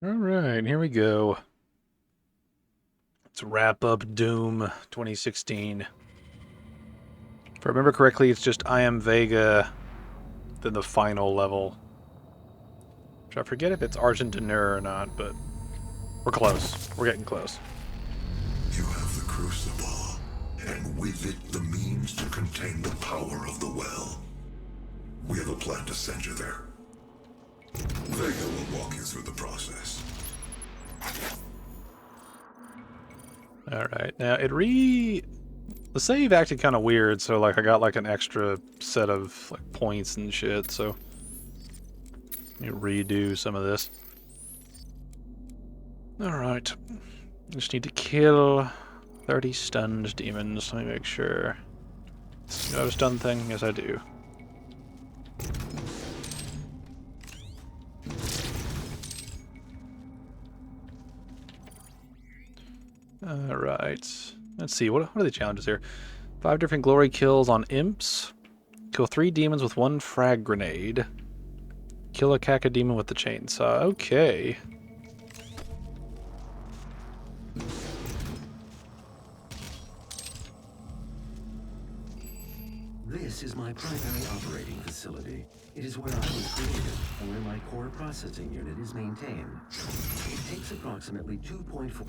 Alright, here we go. Let's wrap up Doom 2016. If I remember correctly, it's just I Am Vega, then the final level. Which I forget if it's Argentineur or not, but we're close. We're getting close. You have the Crucible, and with it the means to contain the power of the well. We have a plan to send you there. Vega will walk you through the process. Alright, now the save acted kind of weird, so like I got like an extra set of like points and shit, so let me redo some of this. Alright. Just need to kill 30 stunned demons. Let me make sure. Do I have a stun thing? Yes, I do. Alright. Let's see, what are the challenges here? 5 different glory kills on imps. Kill 3 demons with 1 frag grenade. Kill a cacodemon with the chainsaw. Okay. This is my primary operating facility. It is where I was created and where my core processing unit is maintained. It takes approximately 2.4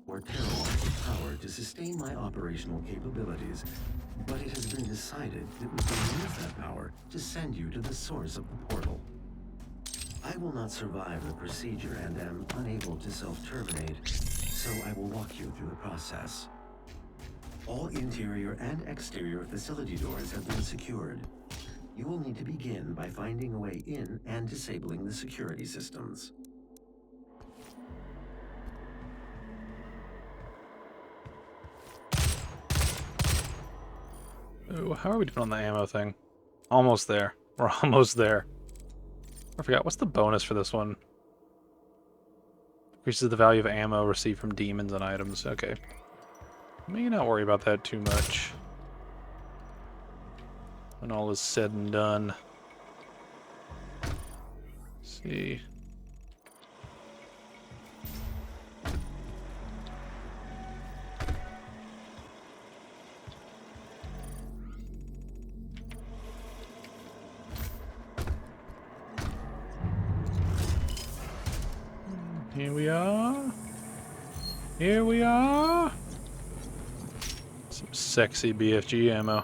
terawatts of power to sustain my operational capabilities, but it has been decided that we can use that power to send you to the source of the portal. I will not survive the procedure and am unable to self-terminate, so I will walk you through the process. All interior and exterior facility doors have been secured. You will need to begin by finding a way in and disabling the security systems. Ooh, how are we doing on the ammo thing? Almost there. We're almost there. I forgot, what's the bonus for this one? Increases the value of ammo received from demons and items. Okay. May not worry about that too much when all is said and done. Let's see. Here we are. Here we are. Some sexy BFG ammo.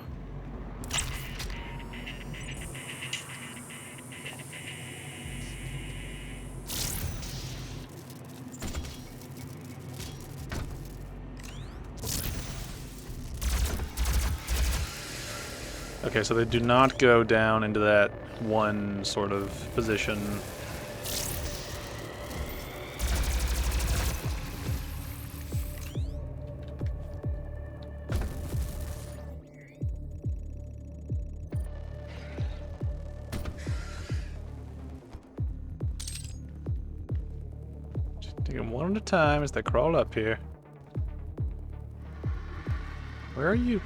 Okay, so they do not go down into that one sort of position. Take them one at a time as they crawl up here. Where are you?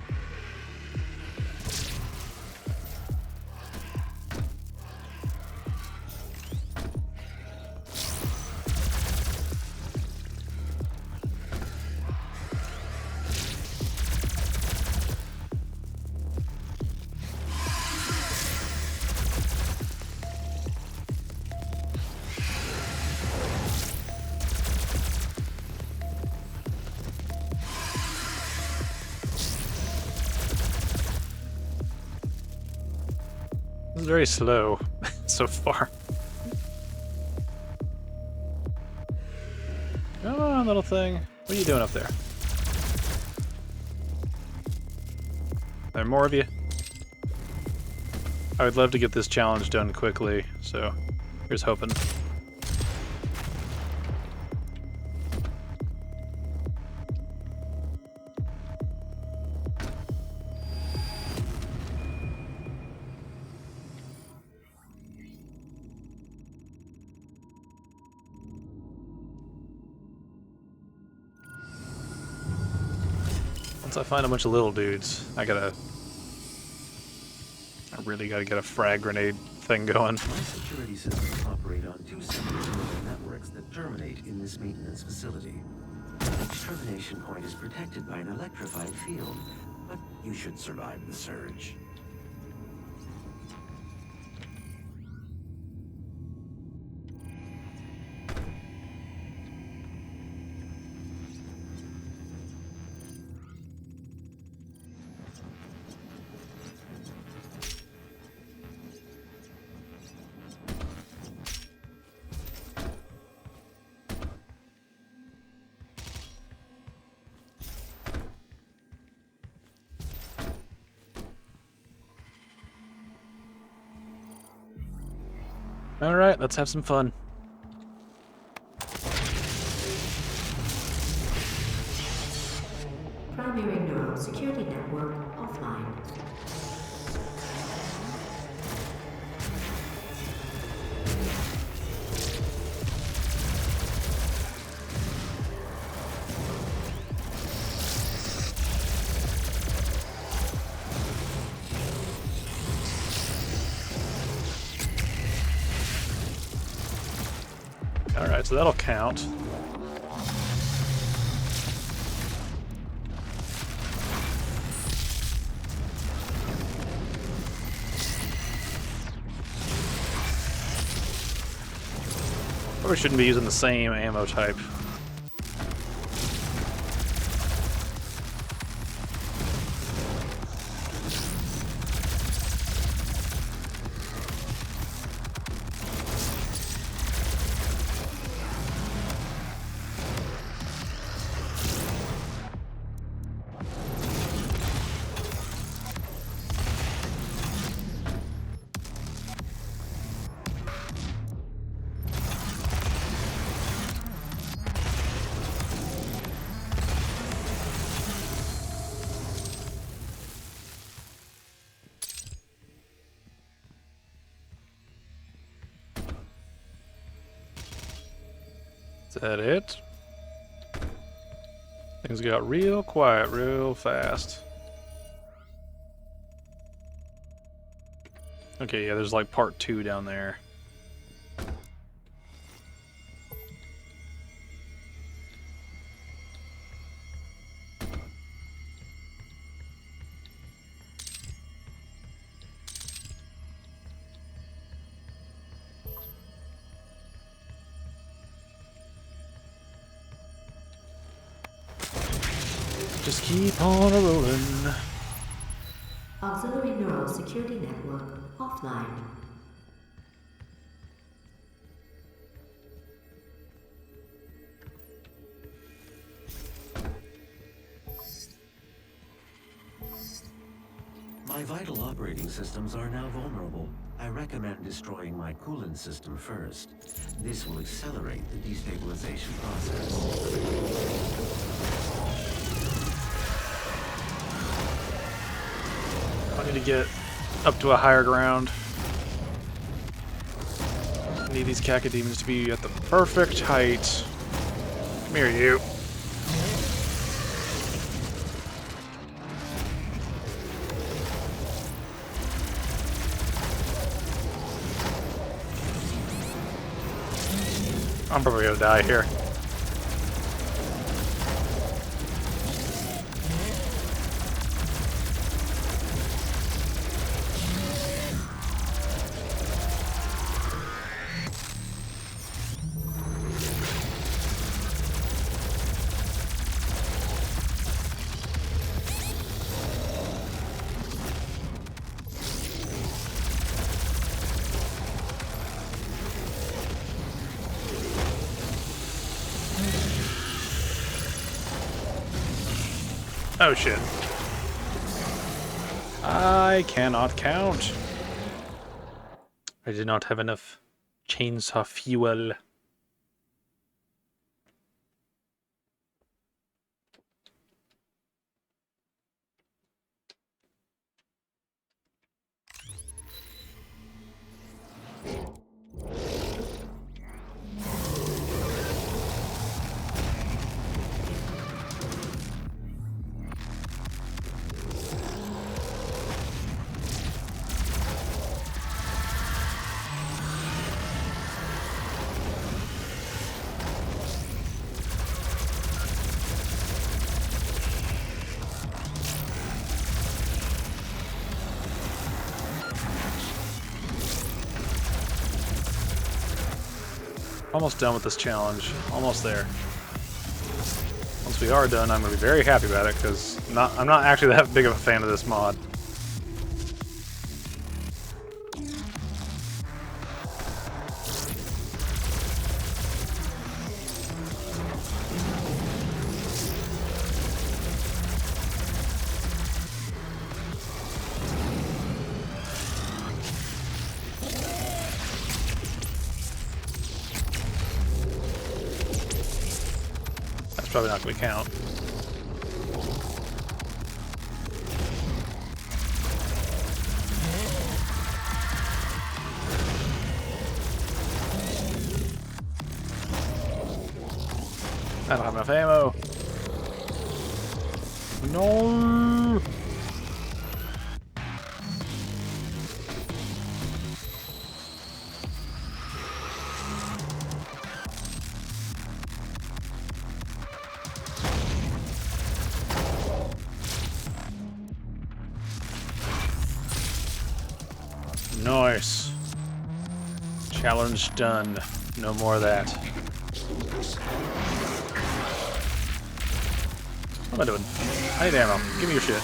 This is very slow so far. Come on, little thing. What are you doing up there? There are more of you? I would love to get this challenge done quickly, so here's hoping. Once I find a bunch of little dudes, I really gotta get a frag grenade thing going. My security systems operate on 2 separate neural networks that terminate in this maintenance facility. Each termination point is protected by an electrified field, but you should survive the surge. Alright, let's have some fun. Primary neural security network offline. Alright, so that'll count. Probably shouldn't be using the same ammo type. Is that it? Things got real quiet real fast. Okay, yeah, there's like part 2 down there. Just keep on rolling. Auxiliary neural security network offline. My vital operating systems are now vulnerable. I recommend destroying my coolant system first. This will accelerate the destabilization process. I need to get up to a higher ground. I need these cacodemons to be at the perfect height. Come here, you. I'm probably gonna die here. Oh shit. I cannot count. I did not have enough chainsaw fuel. Almost done with this challenge. Almost there. Once we are done, I'm going to be very happy about it, because I'm not actually that big of a fan of this mod. Probably not going to count. I don't have enough ammo. No. Nice. Challenge done. No more of that. What am I doing? I need ammo. Give me your shit.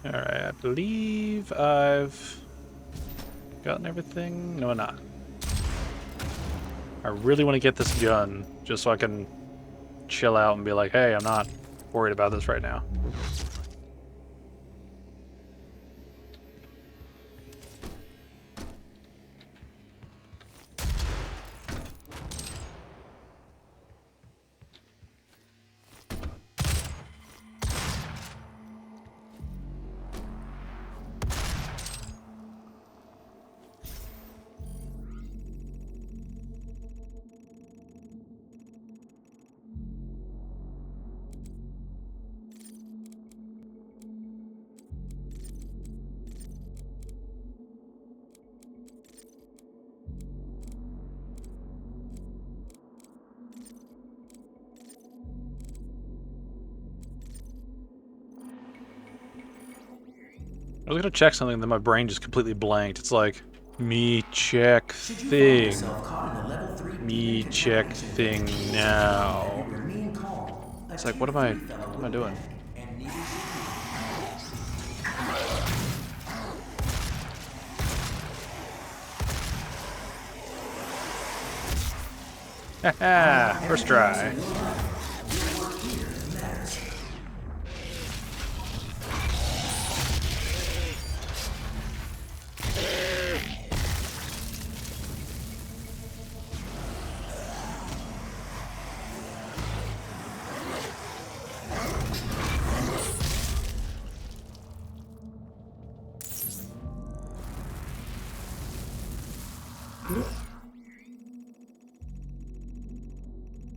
Alright, I believe I've gotten everything. No, I'm not. I really want to get this gun, just so I can chill out and be like, hey, I'm not worried about this right now. I was gonna check something, then my brain just completely blanked. It's like, me check thing. Me check thing now. It's like, what am I doing? Haha, first try.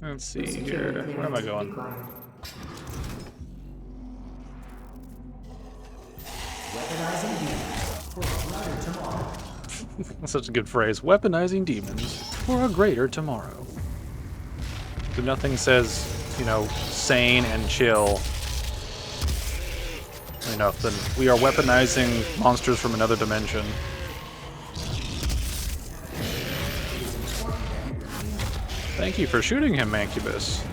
Let's see here. Where am I going? That's such a good phrase. Weaponizing demons for a greater tomorrow. But nothing says, you know, sane and chill enough than we are weaponizing monsters from another dimension. Thank you for shooting him, Mancubus.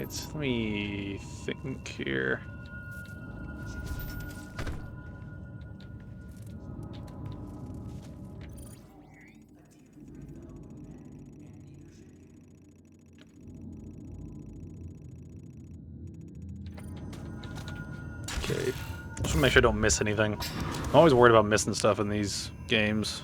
let me think here. Okay, just make sure I don't miss anything. I'm always worried about missing stuff in these games.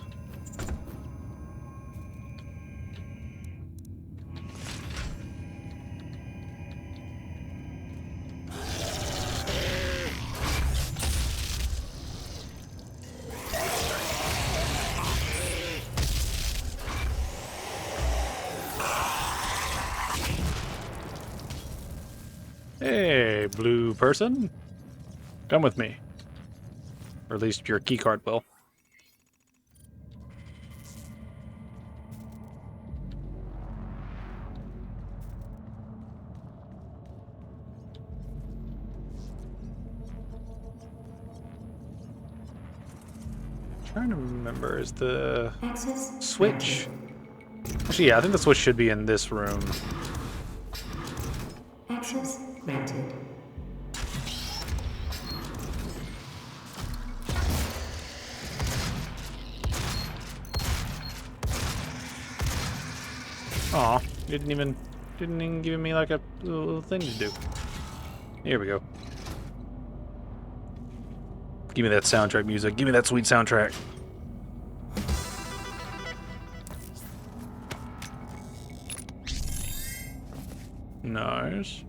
Hey, blue person. Come with me. Or at least your keycard will. Trying to remember, is the Access switch? granted. Actually, yeah, I think the switch should be in this room. Access granted. Aw, didn't even give me like a little thing to do. Here we go. Give me that soundtrack music. Give me that sweet soundtrack. Nice.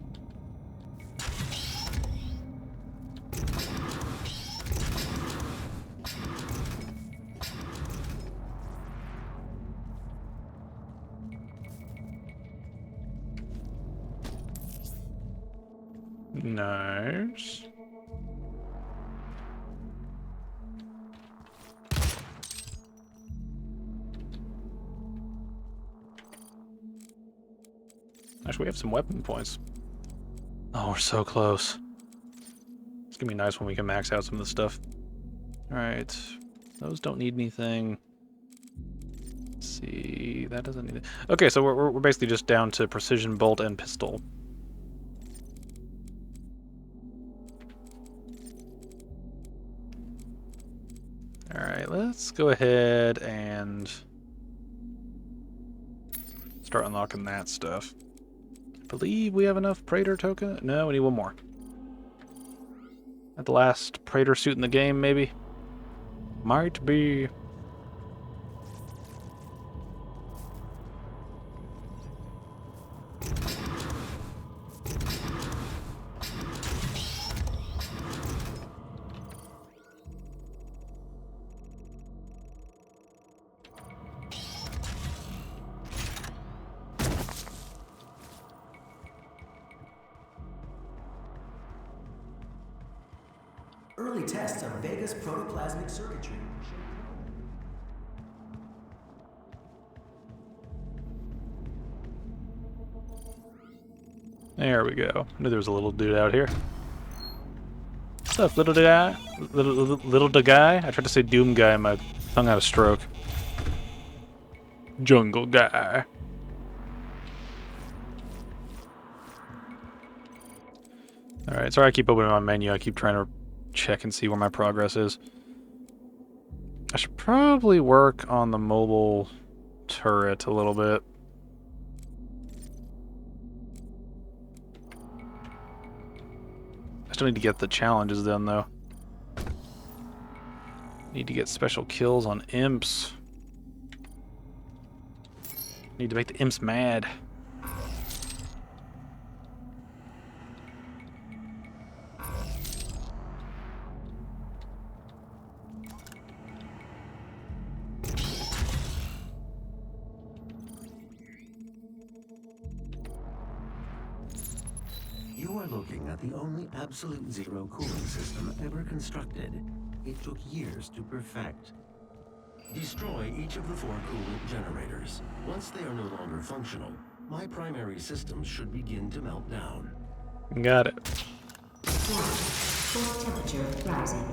Nice. Actually, we have some weapon points. Oh, we're so close. It's gonna be nice when we can max out some of the stuff. Alright. Those don't need anything. Let's see. That doesn't need it. Okay, so we're basically just down to precision bolt and pistol. Alright, let's go ahead and start unlocking that stuff. I believe we have enough Praetor token. No, we need one more. At the last Praetor suit in the game, maybe? Might be. Early tests of Vega's protoplasmic circuitry. There we go. I knew there was a little dude out here. What's up, little guy? Little guy? I tried to say Doom guy and my tongue had a stroke. Jungle guy. Alright, sorry I keep opening my menu. I keep trying to check and see where my progress is. I should probably work on the mobile turret a little bit. I still need to get the challenges done, though. Need to get special kills on imps. Need to make the imps mad. You are looking at the only absolute zero cooling system ever constructed. It took years to perfect. Destroy each of the 4 coolant generators. Once they are no longer functional, my primary systems should begin to melt down. Got it. Core temperature rising.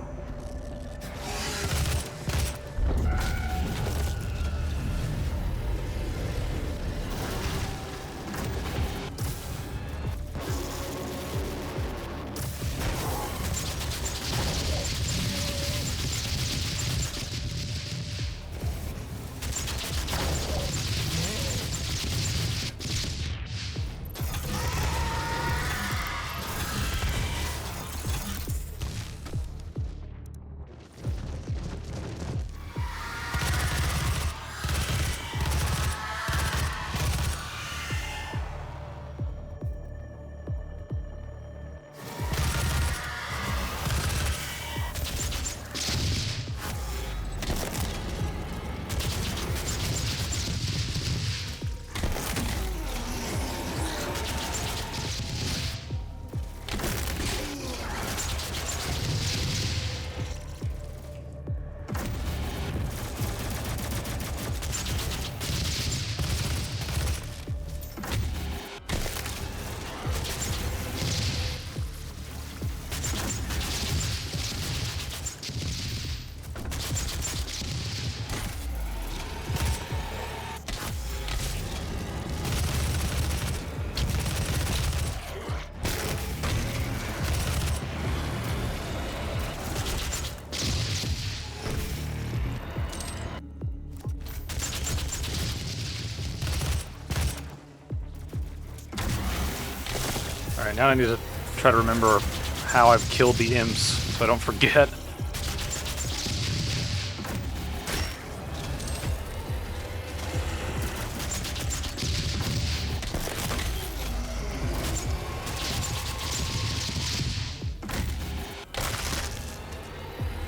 Alright, now I need to try to remember how I've killed the imps so I don't forget.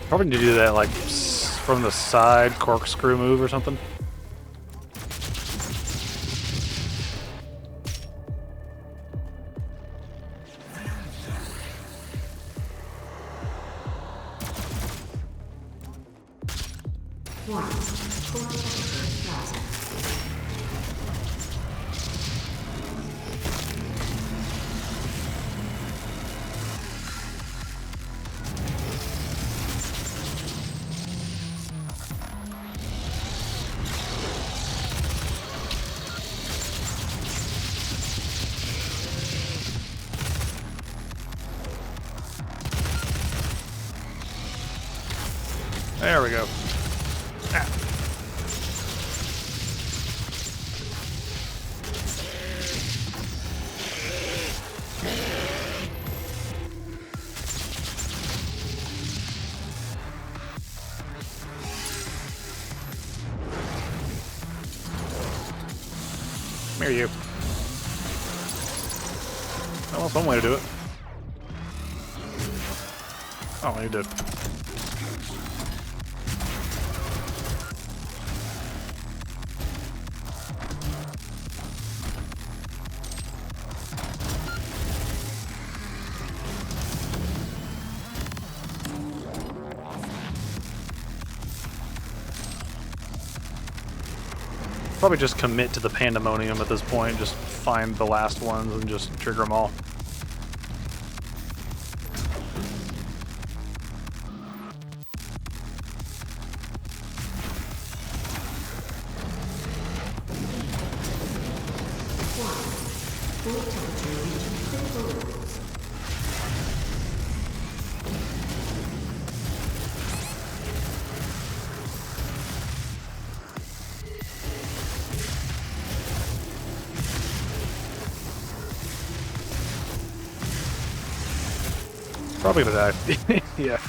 Probably need to do that like from the side corkscrew move or something. There we go. Ah. Come here, you. Well, that's one way to do it. Oh, you did. Probably just commit to the pandemonium at this point, just find the last ones and just trigger them all. Probably gonna die. Yeah.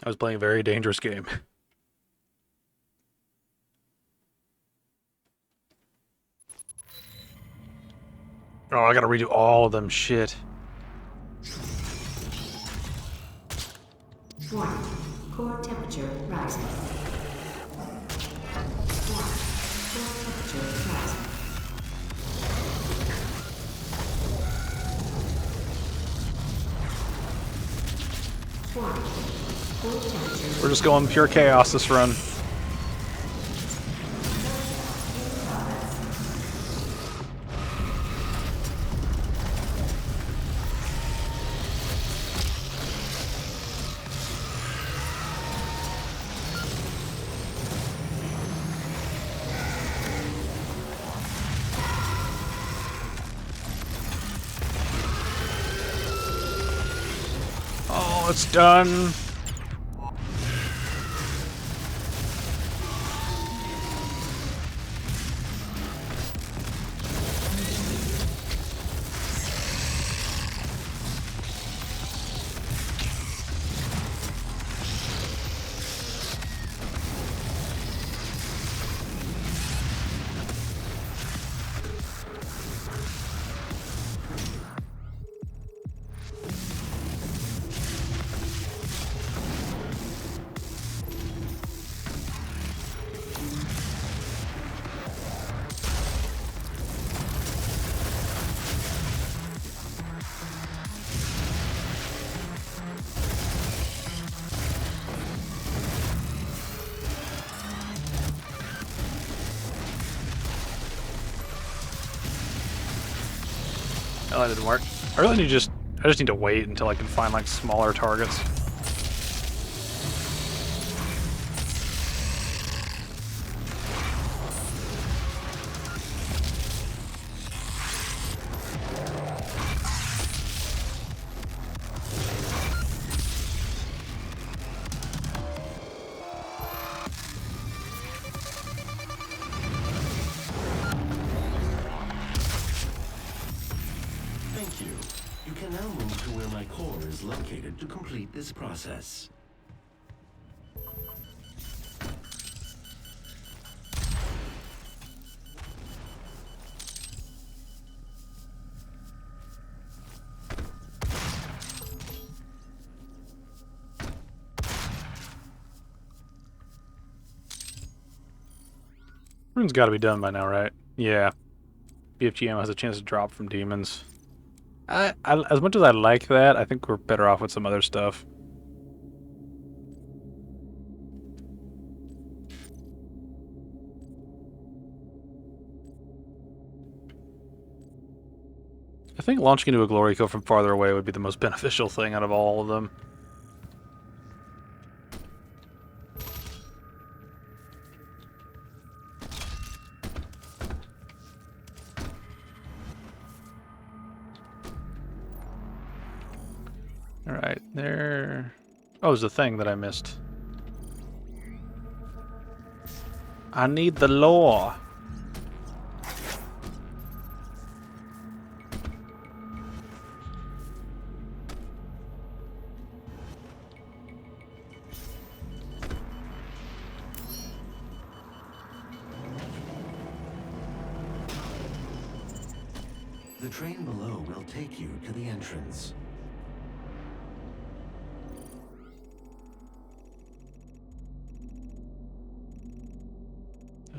I was playing a very dangerous game. Oh, I gotta redo all of them. Shit. 1. Core temperature rising. 1. Core temperature rising. 1. Core temperature. We're just going pure chaos this run. Oh, it's done. Oh, that didn't work. I just need to wait until I can find like smaller targets. is located to complete this process. Rune's got to be done by now, right? Yeah. BFG ammo has a chance to drop from demons. As much as I like that, I think we're better off with some other stuff. I think launching into a glory kill from farther away would be the most beneficial thing out of all of them. Alright, there... Oh, there's a thing that I missed. I need the lore. The train below will take you to the entrance.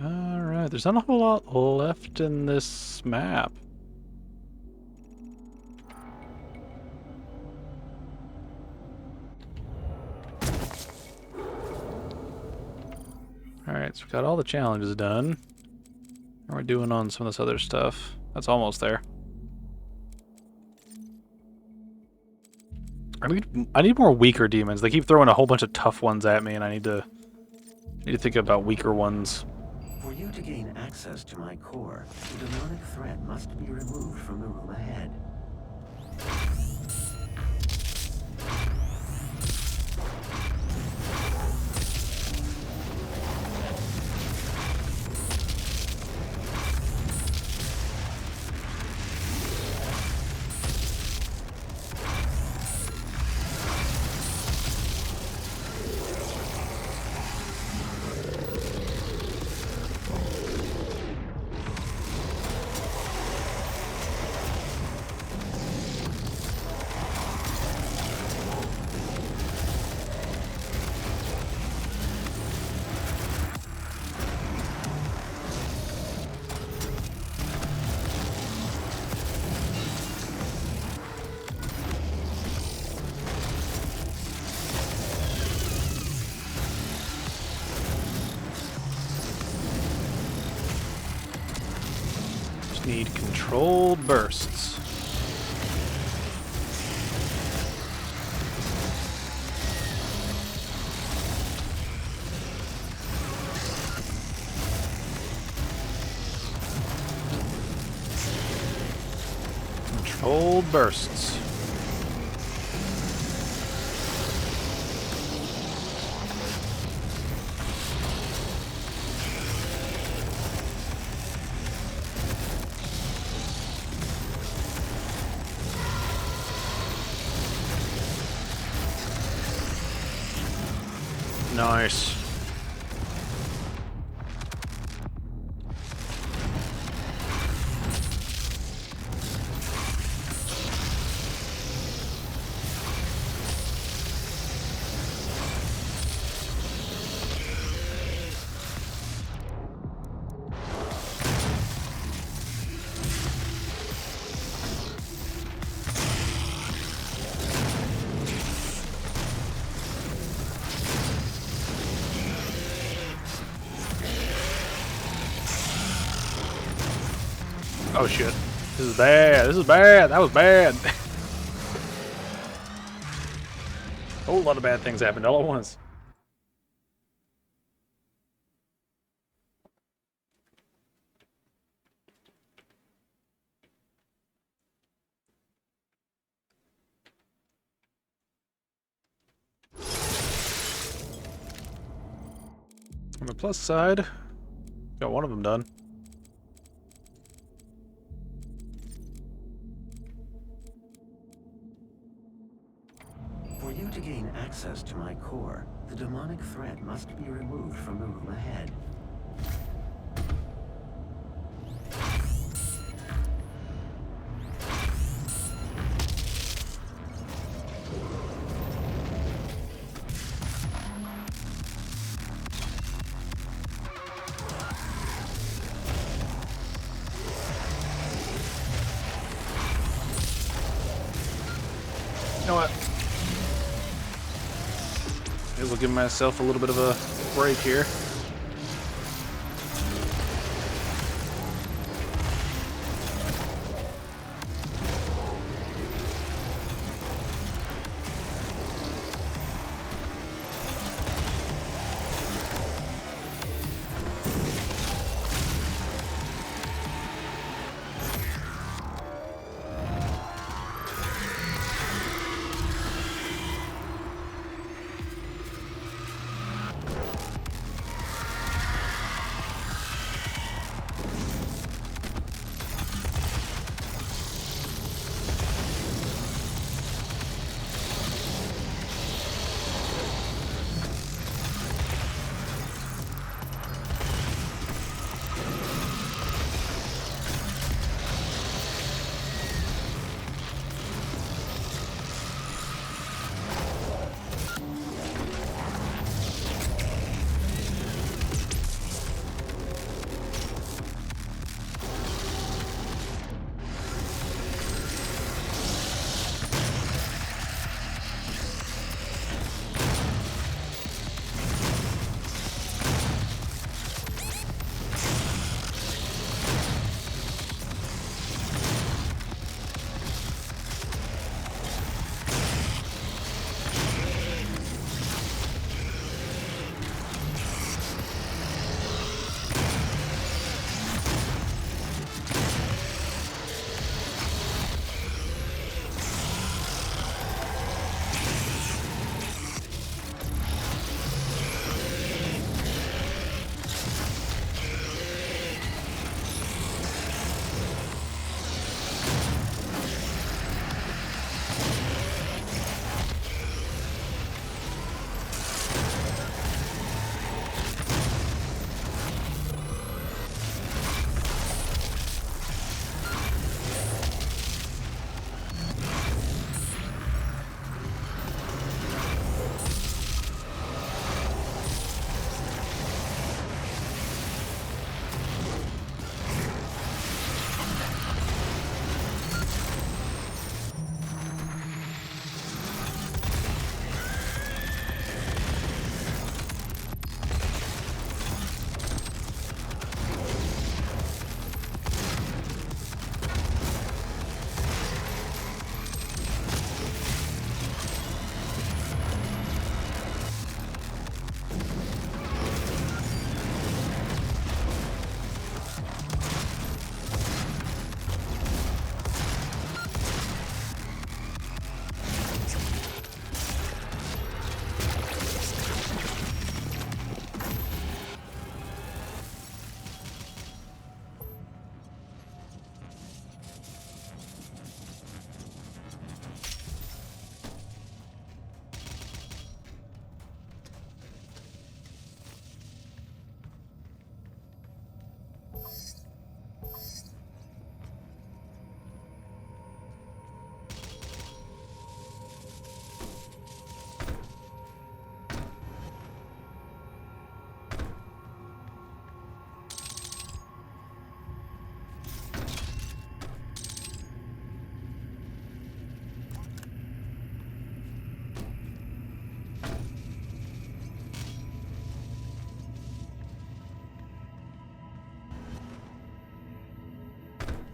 Alright, there's not a whole lot left in this map. Alright, so we've got all the challenges done. How are we doing on some of this other stuff? That's almost there. I need more weaker demons. They keep throwing a whole bunch of tough ones at me, and I need to think about weaker ones. For you to gain access to my core, the demonic thread must be removed from the room ahead. Need controlled bursts. Controlled bursts. Nice. Oh shit. This is bad. This is bad. That was bad. A whole lot of bad things happened all at once. On the plus side, got one of them done. access to my core, the demonic threat must be removed from the room ahead. You know what? Maybe I'll give myself a little bit of a break here.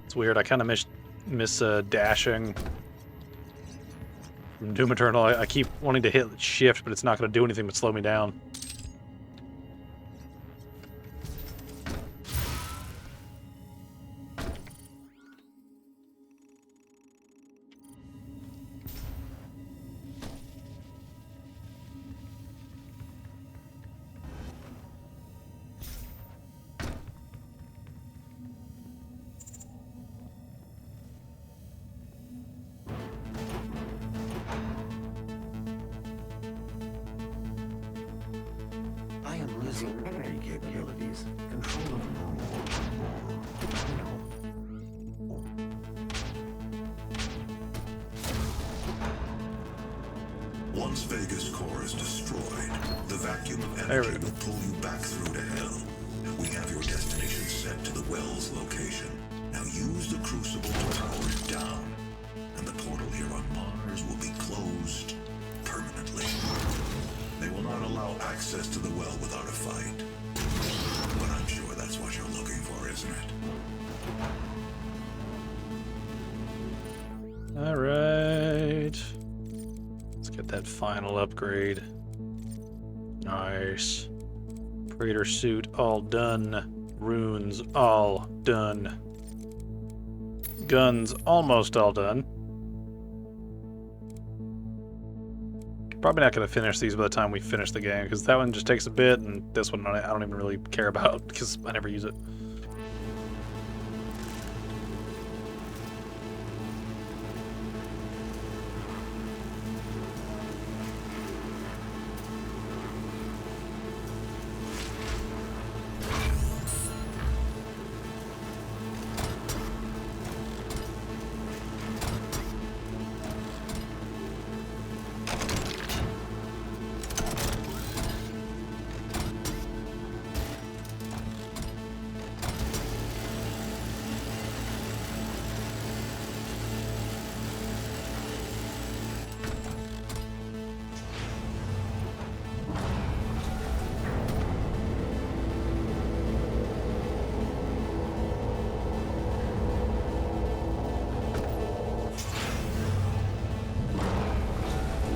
It's weird. I kind of miss dashing from Doom Eternal. I keep wanting to hit shift, but it's not going to do anything but slow me down. Enhancing memory capabilities. Control of Once Vega's core is destroyed, the vacuum of There we energy go. will pull you back through to hell. We have your destination set to the well's location. Now use the crucible to power it down. And the portal here on Mars will be closed permanently. They will not allow access to the well without a fight. But I'm sure that's what you're looking for, isn't it? Alright. Let's get that final upgrade. Nice. Praetor suit all done. Runes all done. Guns almost all done. Probably not going to finish these by the time we finish the game, because that one just takes a bit, and this one I don't even really care about, because I never use it.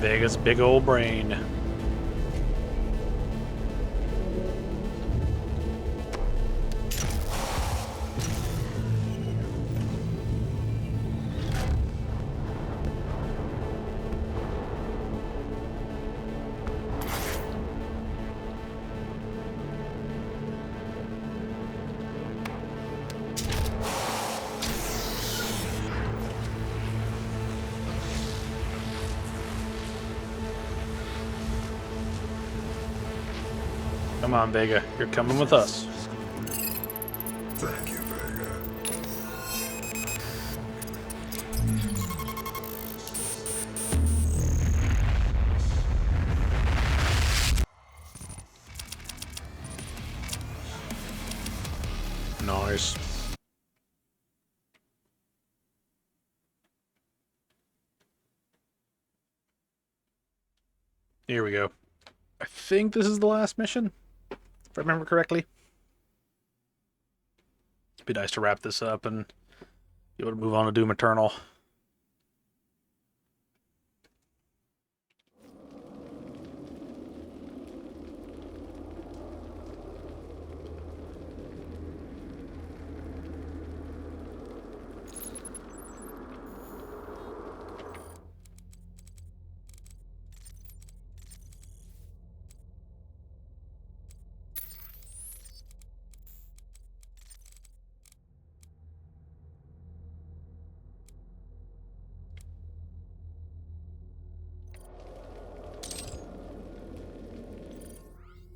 Vega's big old brain. Come on, Vega. You're coming with us. Thank you, Vega. Nice. Here we go. I think this is the last mission, if I remember correctly. It'd be nice to wrap this up and be able to move on to Doom Eternal.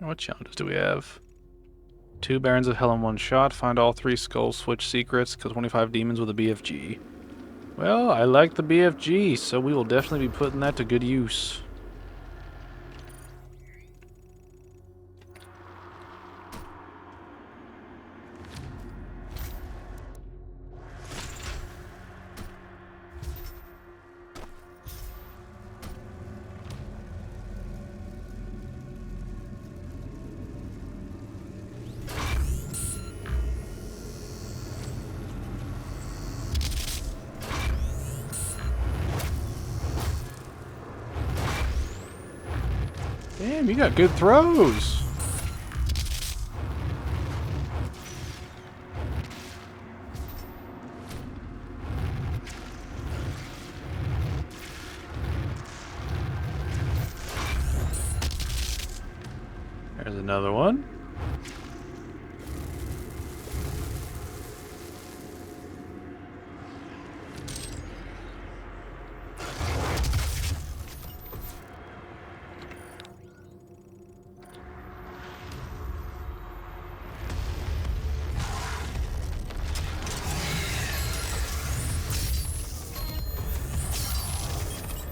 What challenges do we have? 2 Barons of Hell in 1 shot. Find all 3 Skull Switch secrets. Kill 25 demons with a BFG. Well, I like the BFG, so we will definitely be putting that to good use. Damn, you got good throws. There's another one.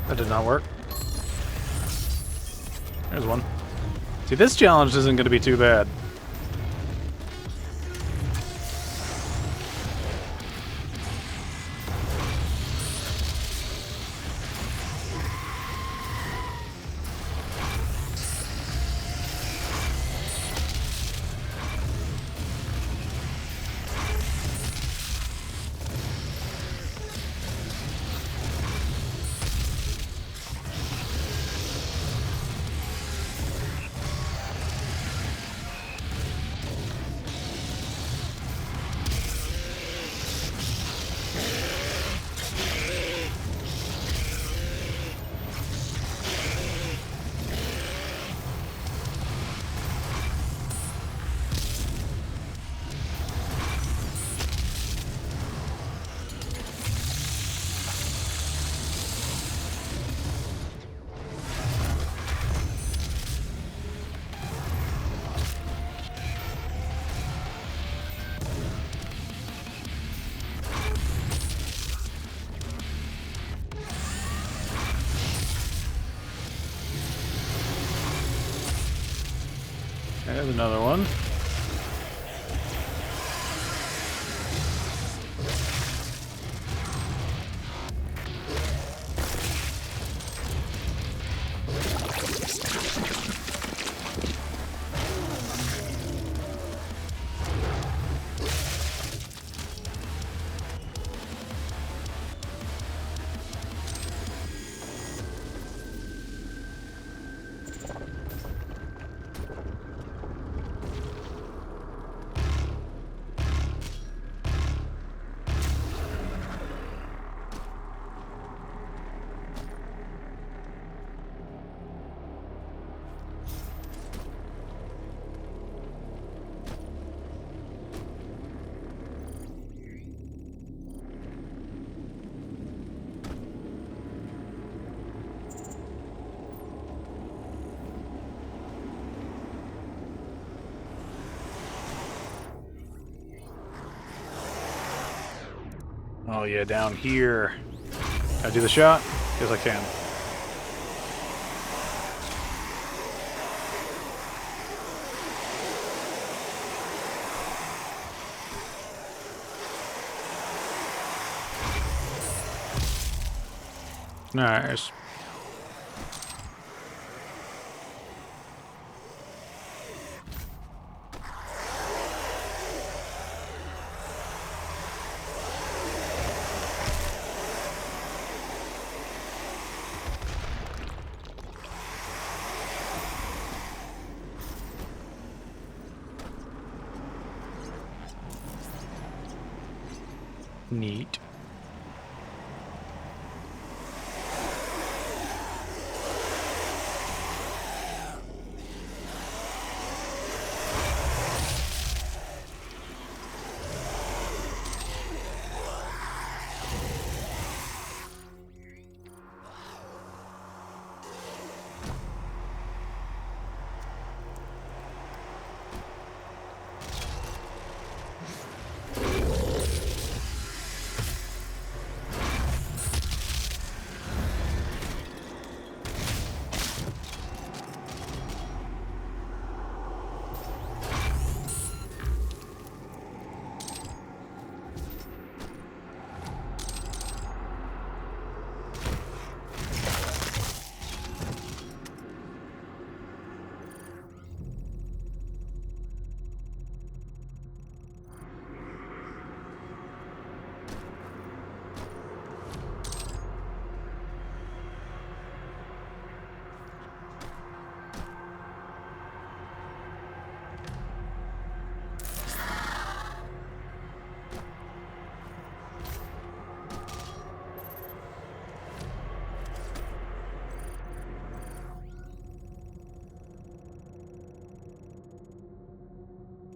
That did not work. There's one. See, this challenge isn't going to be too bad. There's another one. Oh yeah, down here. Can I do the shot? Yes, I can. Nice. Neat.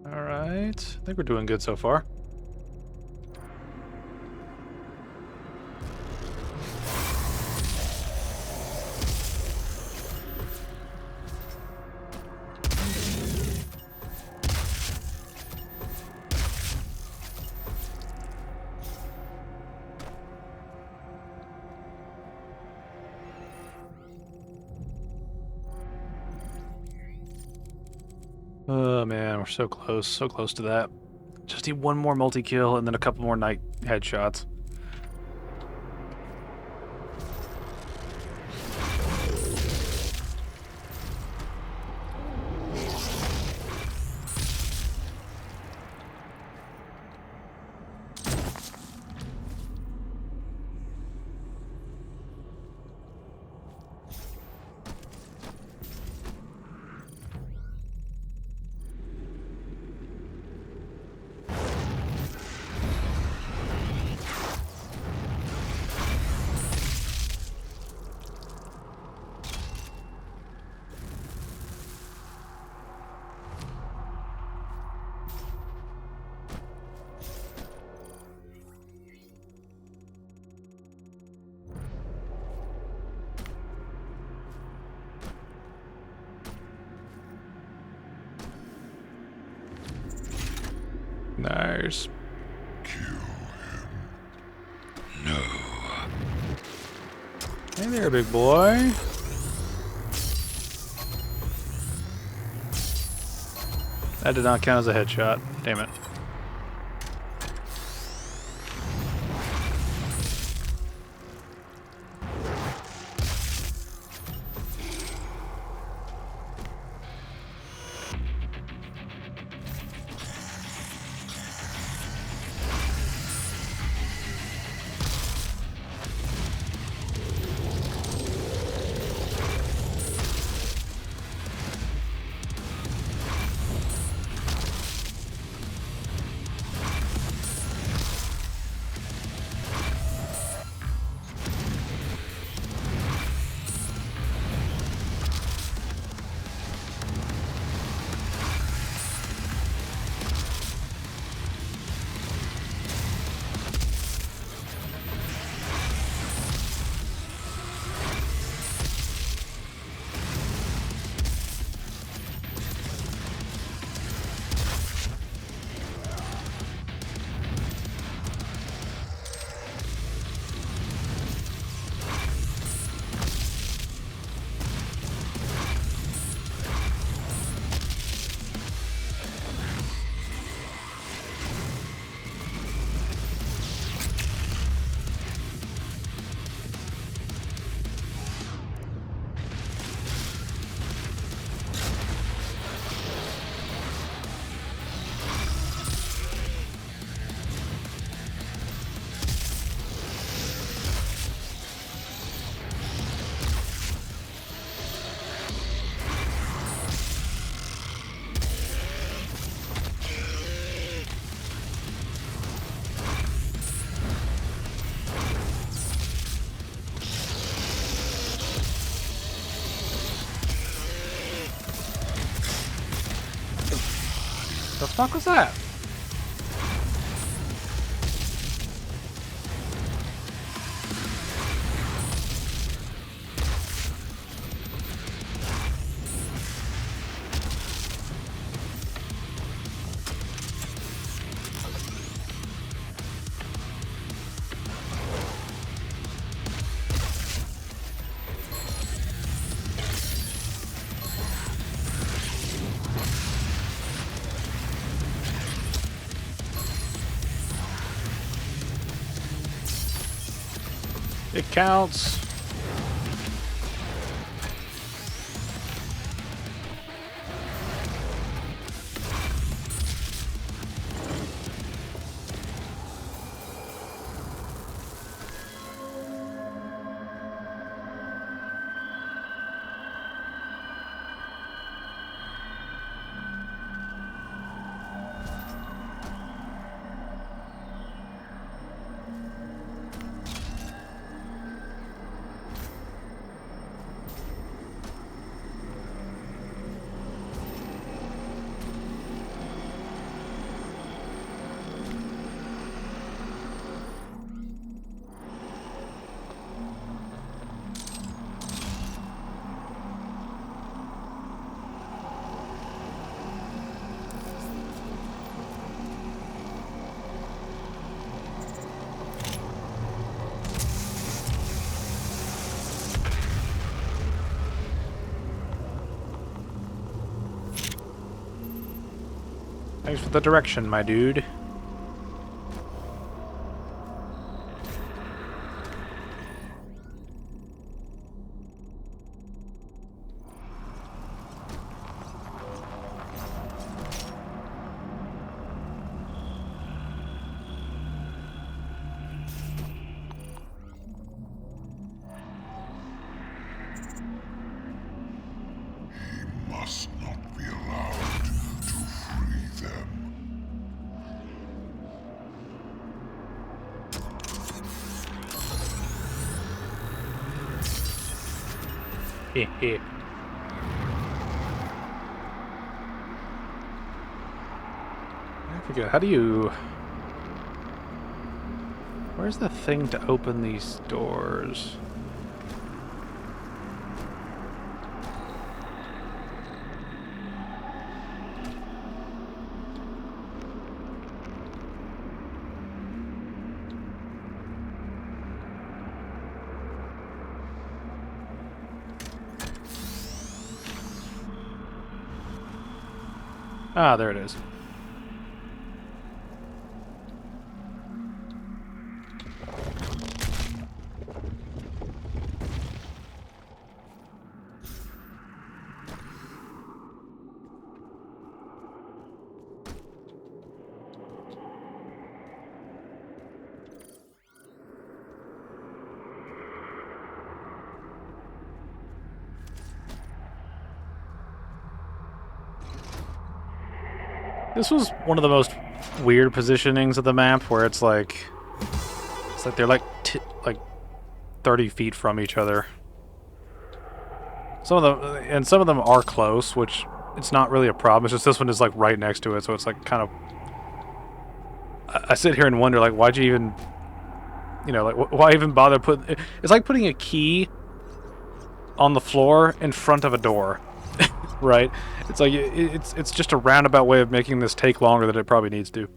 Alright. I think we're doing good so far. Oh man, we're so close to that. Just need one more multi-kill and then a couple more night headshots. Nice. Hey there, big boy. That did not count as a headshot. Damn it. The fuck was that? It counts. Thanks for the direction, my dude. Must not be allowed to free them. Heh. I forget, how do you... Where's the thing to open these doors? Ah, there it is. This was one of the most weird positionings of the map, where it's like they're like 30 feet from each other. Some of them are close, which it's not really a problem. It's just this one is like right next to it, so it's like kind of. I sit here and wonder, like, why'd you even, like, why even bother putting? It's like putting a key on the floor in front of a door. Right? It's like it's just a roundabout way of making this take longer than it probably needs to.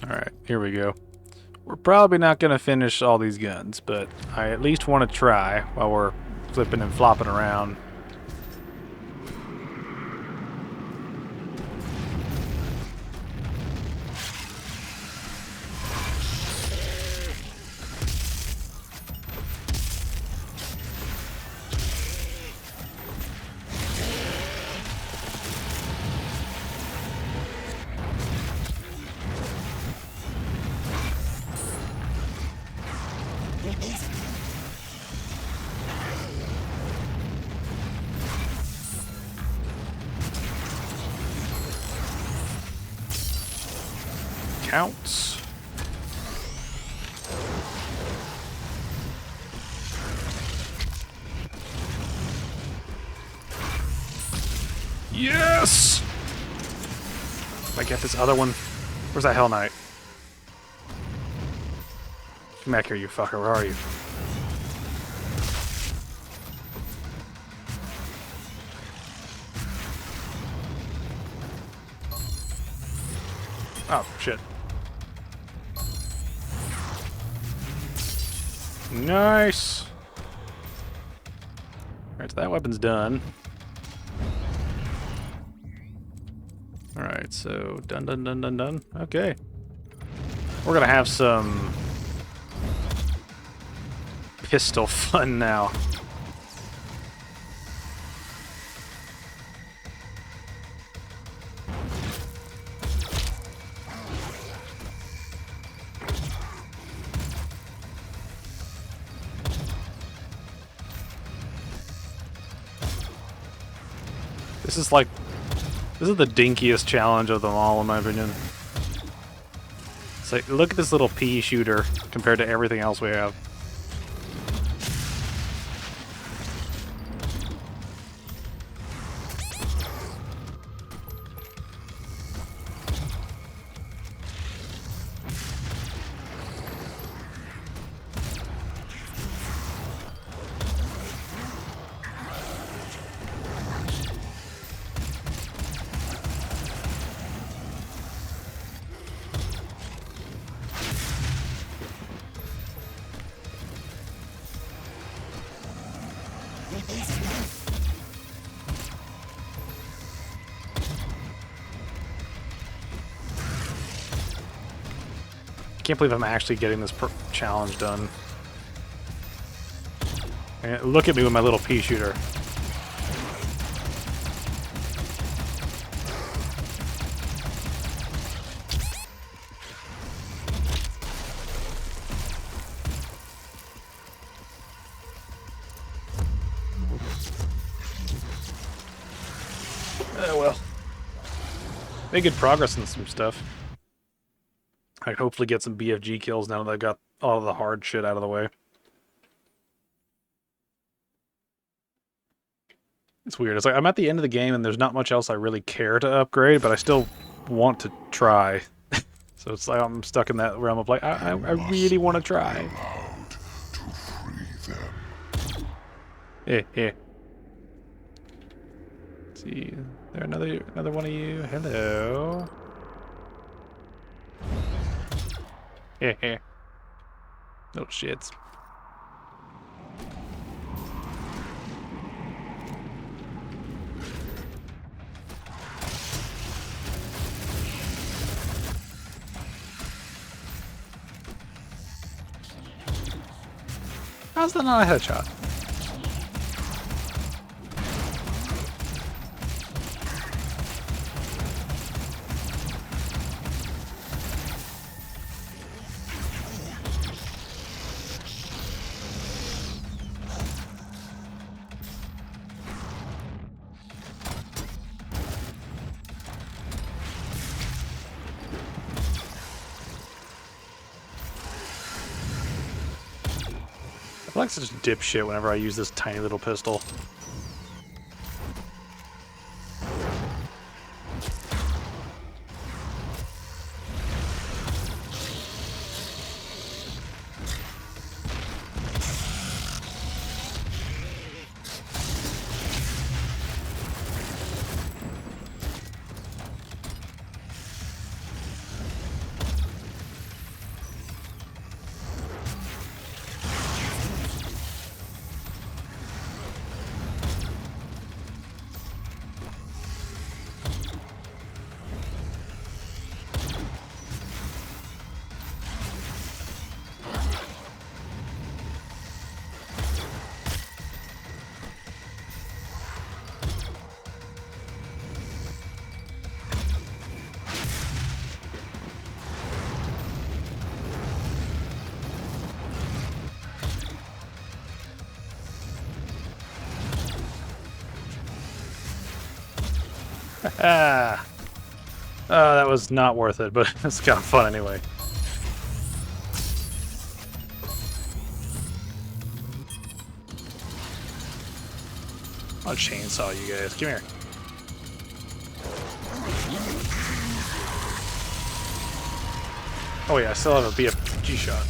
Alright, here we go. We're probably not going to finish all these guns, but I at least want to try while we're flipping and flopping around. Counts. Yes! I get this other one. Where's that Hell Knight? Come back here, you fucker. Where are you? Oh, shit. Nice! Alright, so that weapon's done. Alright, so done. Okay. We're gonna have some pistol fun now. This is the dinkiest challenge of them all, in my opinion. It's like, look at this little pea shooter compared to everything else we have. Can't believe I'm actually getting this challenge done. And look at me with my little pea shooter. Oh well. Made good progress in some stuff. I can hopefully get some BFG kills now that I got all the hard shit out of the way. It's weird. It's like I'm at the end of the game and there's not much else I really care to upgrade, but I still want to try. So it's like I'm stuck in that realm of like, I really want to try. Allowed to free them. Yeah. Let's see. There another one of you. Hello. Yeah. Little shits. How's that not a headshot? I feel like such a dipshit whenever I use this tiny little pistol. Ah. Oh, that was not worth it, but it's kind of fun anyway. I'll chainsaw you guys. Come here. Oh yeah, I still have a BFG shot.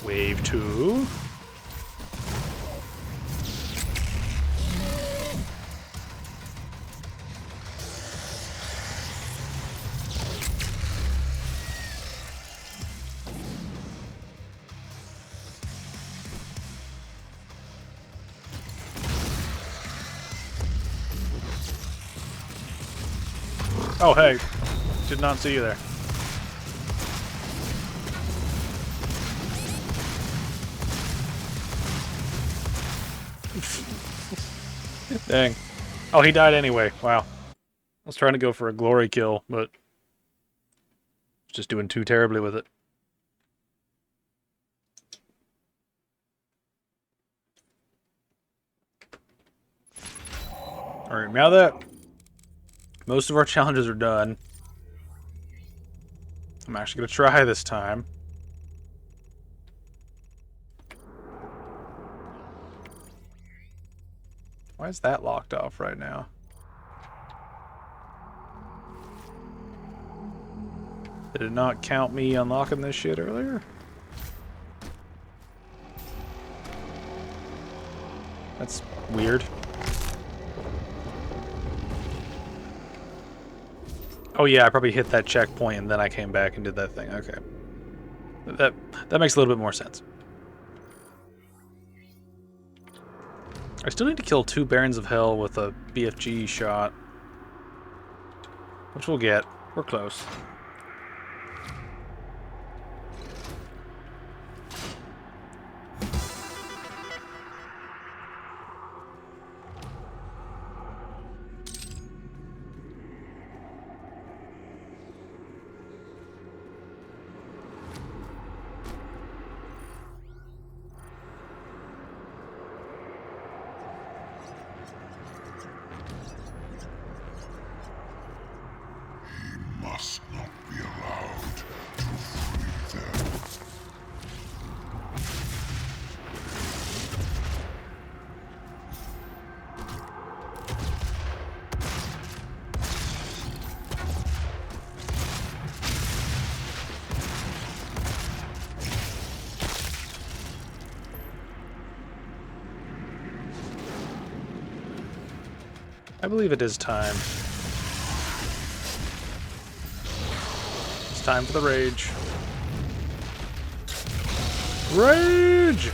Wave 2. Oh, hey. Did not see you there. Dang. Oh, he died anyway. Wow. I was trying to go for a glory kill, but just doing too terribly with it. Alright, now that most of our challenges are done, I'm actually going to try this time. Why is that locked off right now? Did it not count me unlocking this shit earlier? That's weird. Oh yeah, I probably hit that checkpoint and then I came back and did that thing. Okay. That makes a little bit more sense. I still need to kill 2 Barons of Hell with a BFG shot. Which we'll get. We're close. Must not be allowed to free them. I believe it is time. It's time for the rage. Rage!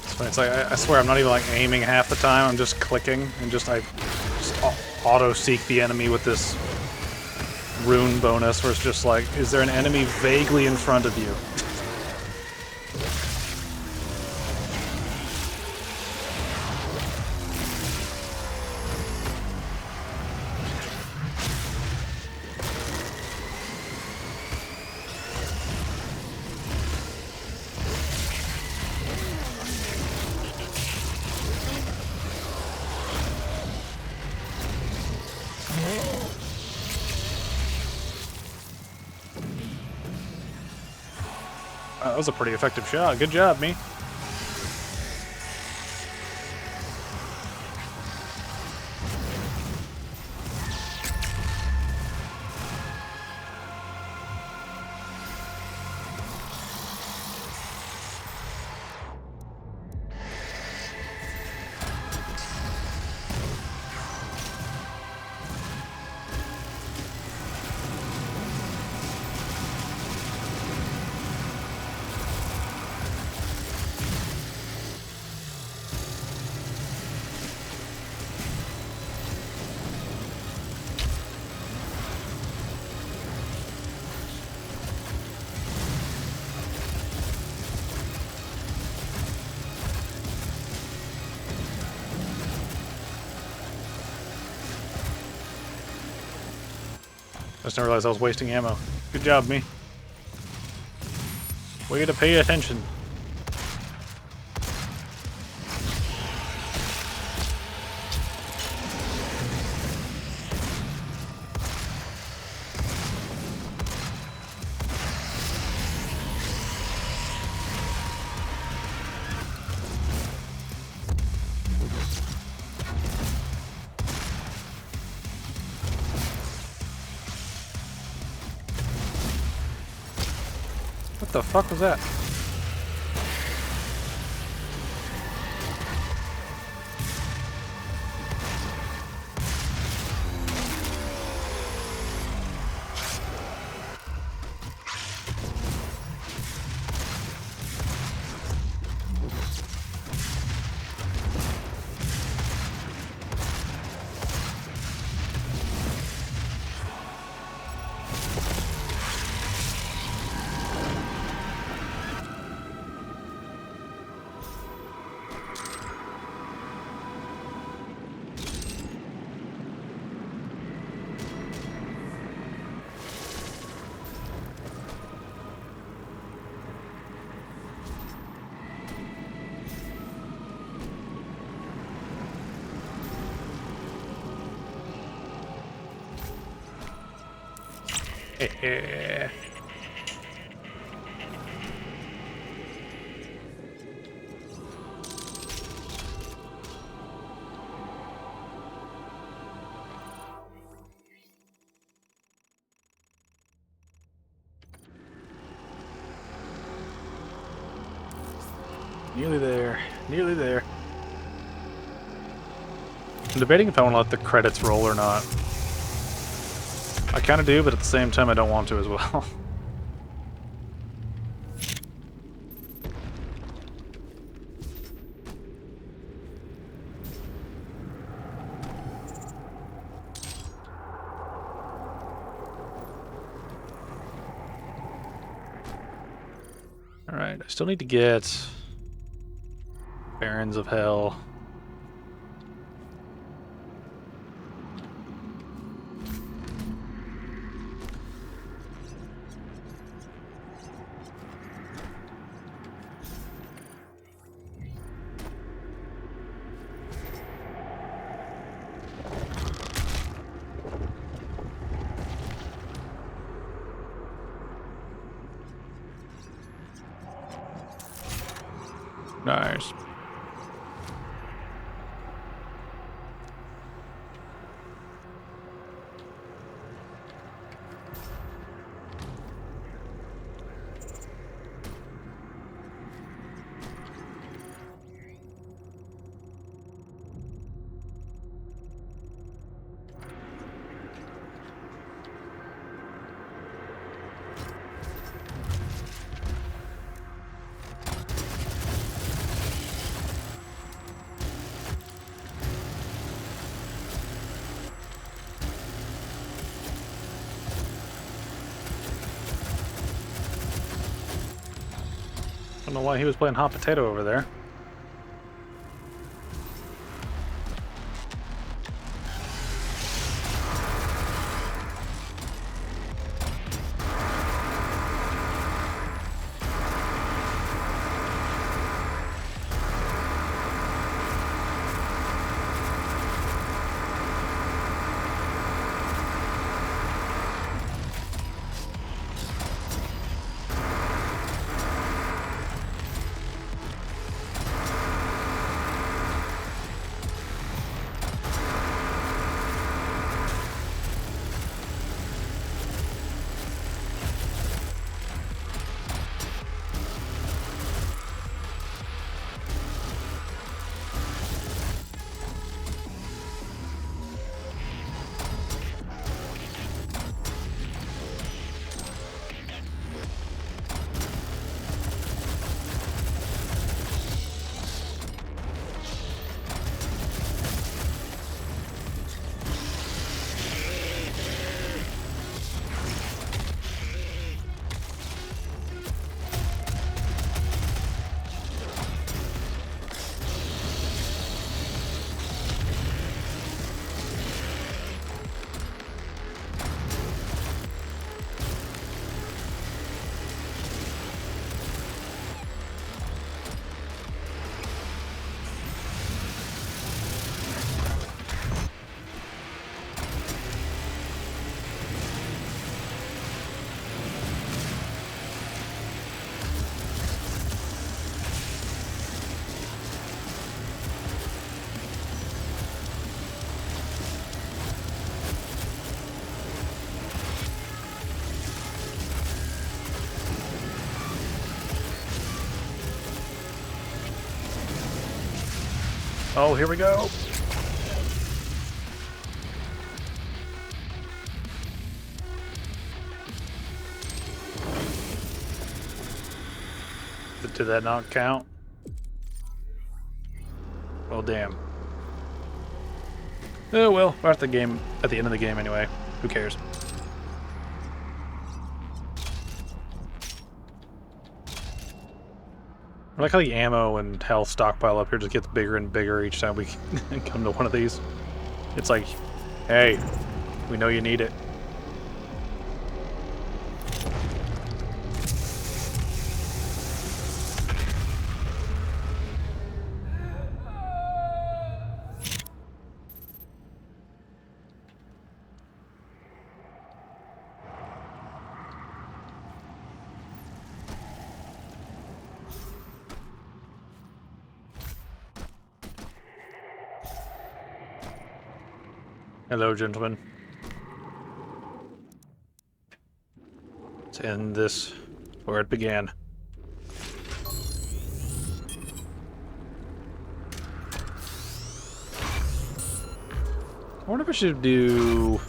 It's funny, it's like, I swear I'm not even like aiming half the time, I'm just clicking and just auto-seek the enemy with this rune bonus where it's just like, is there an enemy vaguely in front of you? That was a pretty effective shot. Good job, me. I just didn't realize I was wasting ammo. Good job, me. Way to pay attention. What the fuck was that? Nearly there. Nearly there. I'm debating if I want to let the credits roll or not. I kind of do, but at the same time I don't want to as well. Alright, I still need to get Barons of Hell. Nice. Don't know why he was playing hot potato over there. Oh, here we go. Did that not count? Well, damn. Oh well, we're at the game, at the end of the game anyway. Who cares? I like how the ammo and health stockpile up here just gets bigger and bigger each time we come to one of these. It's like, hey, we know you need it. Hello, gentlemen. Let's end this where it began. I wonder if I should do...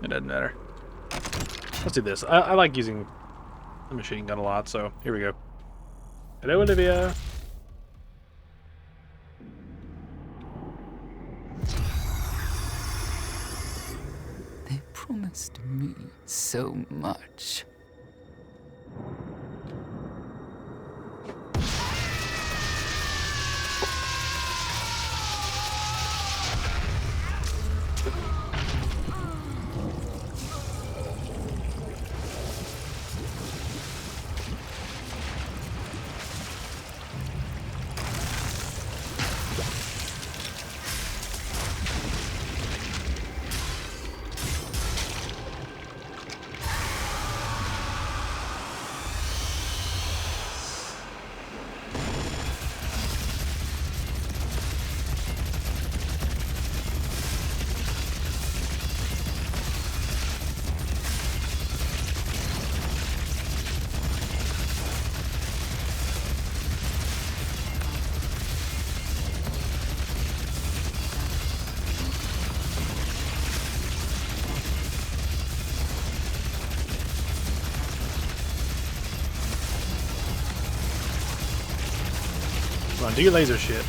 It doesn't matter. Let's do this. I like using the machine gun a lot, so here we go. Hello, Olivia. They promised me so much. Come on, do your laser shit.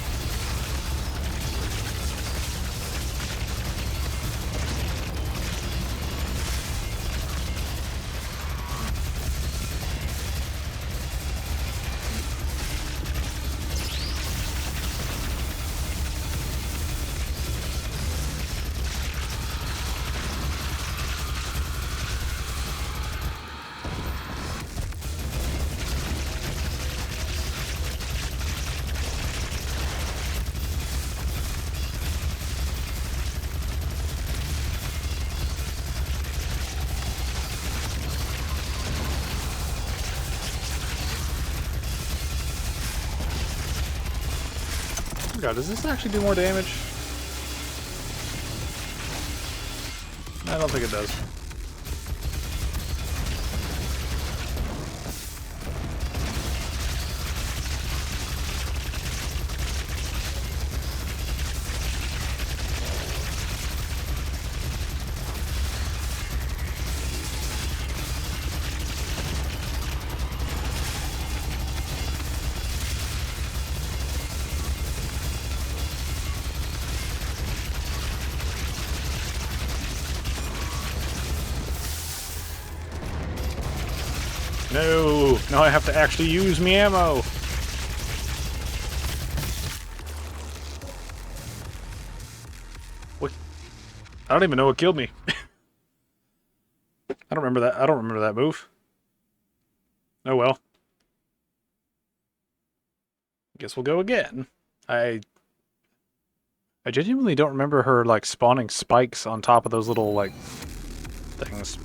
Oh god, does this actually do more damage? I don't think it does. No! Now I have to actually use me ammo! What? I don't even know what killed me. I don't remember that. I don't remember that move. Oh well. Guess we'll go again. I genuinely don't remember her, like, spawning spikes on top of those little, like, things.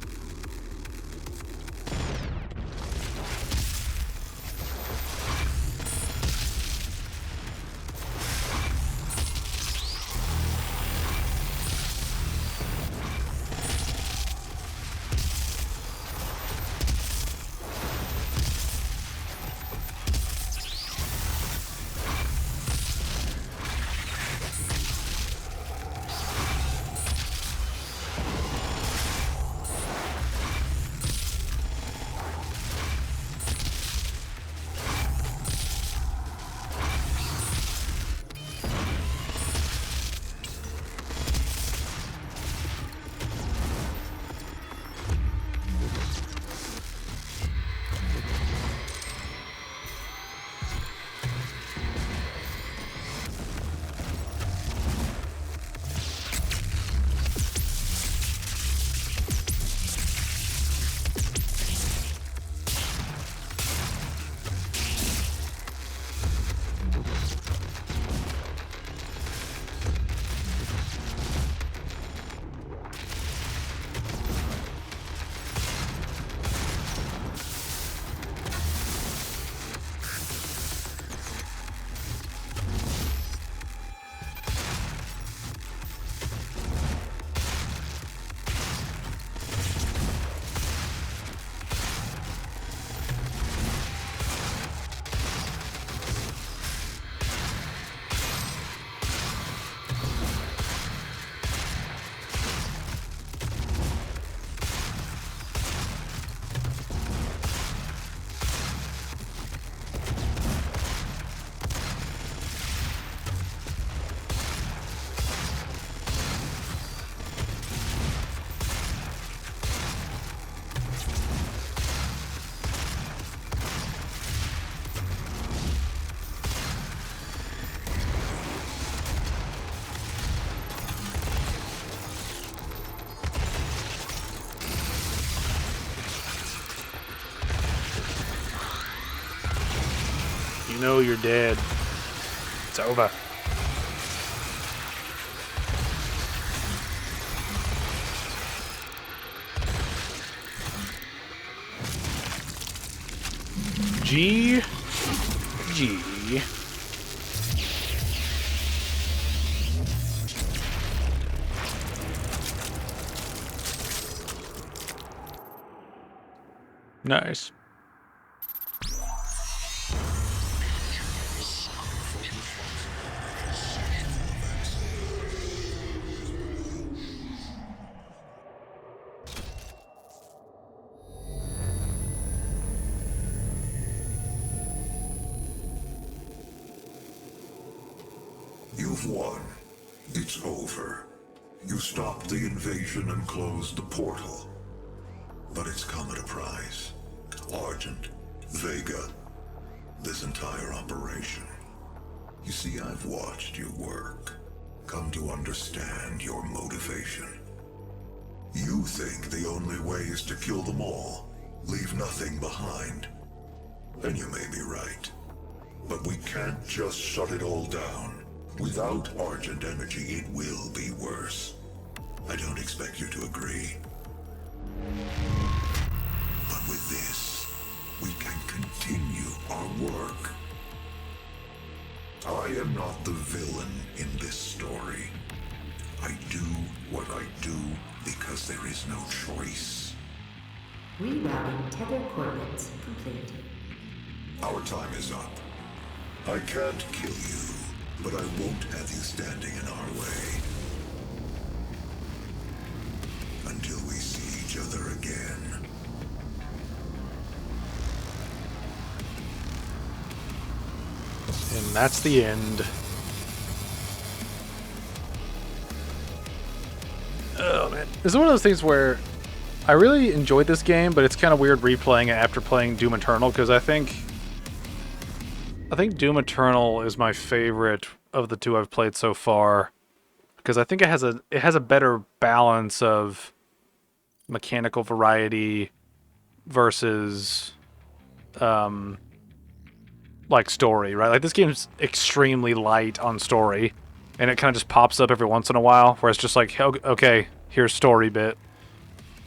know you're dead. It's over. G. Nice. You've won. It's over. You stopped the invasion and closed the portal. But it's come at a price. Argent, Vega, this entire operation. You see, I've watched you work. Come to understand your motivation. You think the only way is to kill them all, leave nothing behind. And you may be right. But we can't just shut it all down. Without Argent energy, it will be worse. I don't expect you to agree. But with this, we can continue our work. I am not the villain in this story. I do what I do because there is no choice. Rerouting tether coordinates complete. Our time is up. I can't kill you, but I won't have you standing in our way. Until we see each other again. And that's the end. Oh man. This is one of those things where I really enjoyed this game, but it's kind of weird replaying it after playing Doom Eternal, because I think Doom Eternal is my favorite of the two I've played so far, because I think it has a better balance of mechanical variety versus like story, right? Like this game's extremely light on story, and it kind of just pops up every once in a while where it's just like, okay, here's story bit,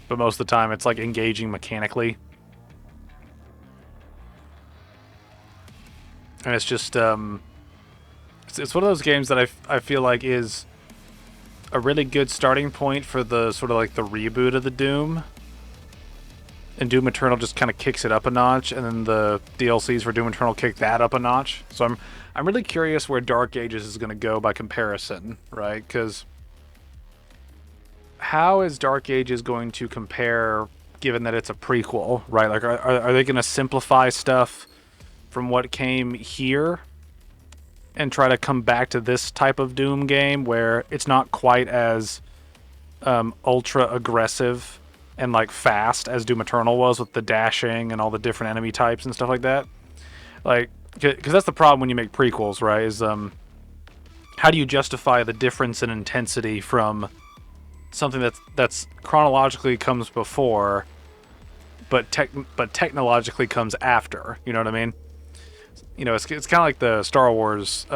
but most of the time it's like engaging mechanically. And it's just, it's one of those games that I feel like is a really good starting point for the sort of like the reboot of the Doom. And Doom Eternal just kind of kicks it up a notch, and then the DLCs for Doom Eternal kick that up a notch. So I'm really curious where Dark Ages is going to go by comparison, right? Because how is Dark Ages going to compare, given that it's a prequel, right? Like, are they going to simplify stuff from what came here and try to come back to this type of Doom game where it's not quite as ultra aggressive and like fast as Doom Eternal was, with the dashing and all the different enemy types and stuff like that? Like, because that's the problem when you make prequels, right? Is how do you justify the difference in intensity from something that's chronologically comes before, but technologically comes after? You know what I mean? You know, it's kind of like the Star Wars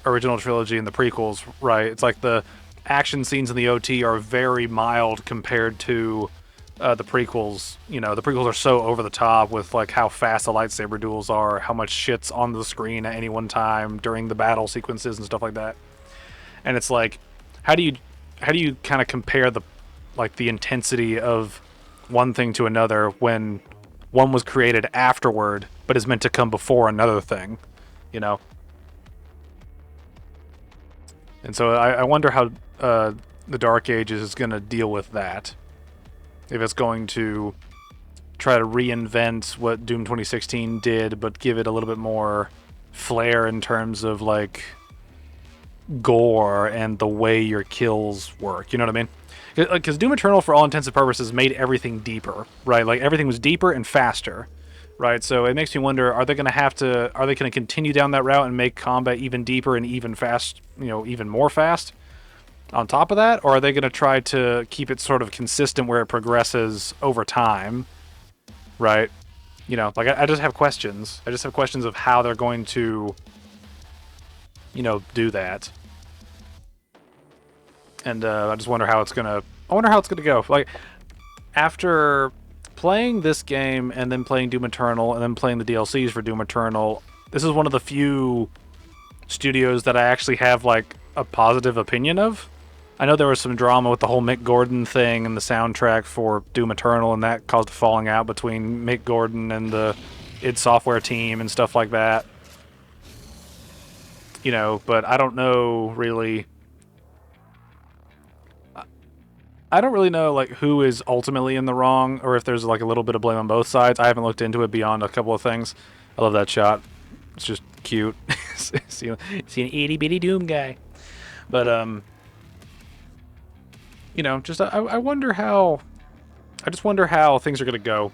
original trilogy and the prequels, right? It's like the action scenes in the OT are very mild compared to the prequels. You know, the prequels are so over the top with like how fast the lightsaber duels are, how much shit's on the screen at any one time during the battle sequences and stuff like that. And it's like, how do you kind of compare the intensity of one thing to another when one was created afterward but is meant to come before another thing, you know? And so I wonder how the Dark Ages is going to deal with that. If it's going to try to reinvent what Doom 2016 did, but give it a little bit more flair in terms of like gore and the way your kills work. You know what I mean? Because Doom Eternal, for all intents and purposes, made everything deeper, right? Like everything was deeper and faster, right? So it makes me wonder: are they going to continue down that route and make combat even deeper and even fast? You know, even more fast. On top of that, or are they going to try to keep it sort of consistent where it progresses over time, right? You know, like, I just have questions. I just have questions of how they're going to, you know, do that. And I just wonder how it's gonna... I wonder how it's gonna go. Like, after playing this game and then playing Doom Eternal and then playing the DLCs for Doom Eternal, this is one of the few studios that I actually have, like, a positive opinion of. I know there was some drama with the whole Mick Gordon thing and the soundtrack for Doom Eternal, and that caused a falling out between Mick Gordon and the id Software team and stuff like that. You know, but I don't know really... I don't really know, like, who is ultimately in the wrong, or if there's, like, a little bit of blame on both sides. I haven't looked into it beyond a couple of things. I love that shot. It's just cute. see an itty-bitty Doom guy. But, you know, just, I wonder how... I just wonder how things are going to go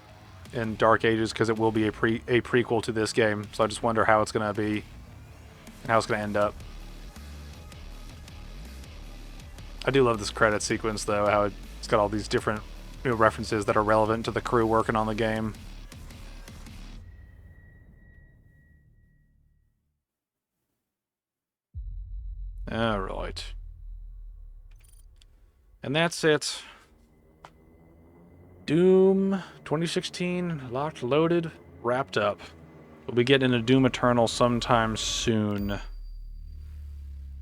in Dark Ages, because it will be a prequel to this game. So I just wonder how it's going to be, and how it's going to end up. I do love this credit sequence, though, how it's got all these different, you know, references that are relevant to the crew working on the game. Alright. And that's it. Doom 2016, locked, loaded, wrapped up. We'll be getting into Doom Eternal sometime soon.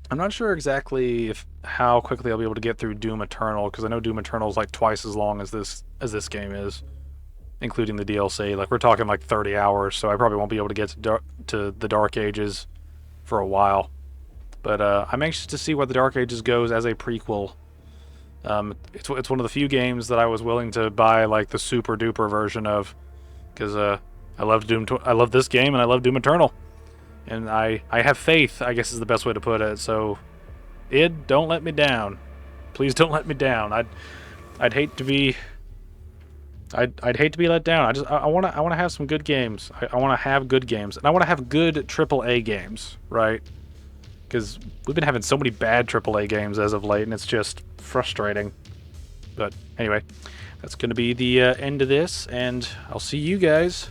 I'm not sure exactly how quickly I'll be able to get through Doom Eternal, because I know Doom Eternal is like twice as long as this game is, including the DLC. Like, we're talking like 30 hours, so I probably won't be able to get to the Dark Ages for a while. But I'm anxious to see where the Dark Ages goes as a prequel. It's one of the few games that I was willing to buy like the super duper version of, because I love this game and I love Doom Eternal. And I have faith, I guess is the best way to put it. So, id, don't let me down. Please don't let me down. I'd hate to be... I'd hate to be let down. I wanna have some good games. I wanna have good games. And I wanna have good AAA games, right? Because we've been having so many bad AAA games as of late, and it's just frustrating. But anyway, that's gonna be the end of this, and I'll see you guys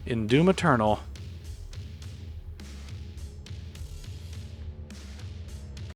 in Doom Eternal.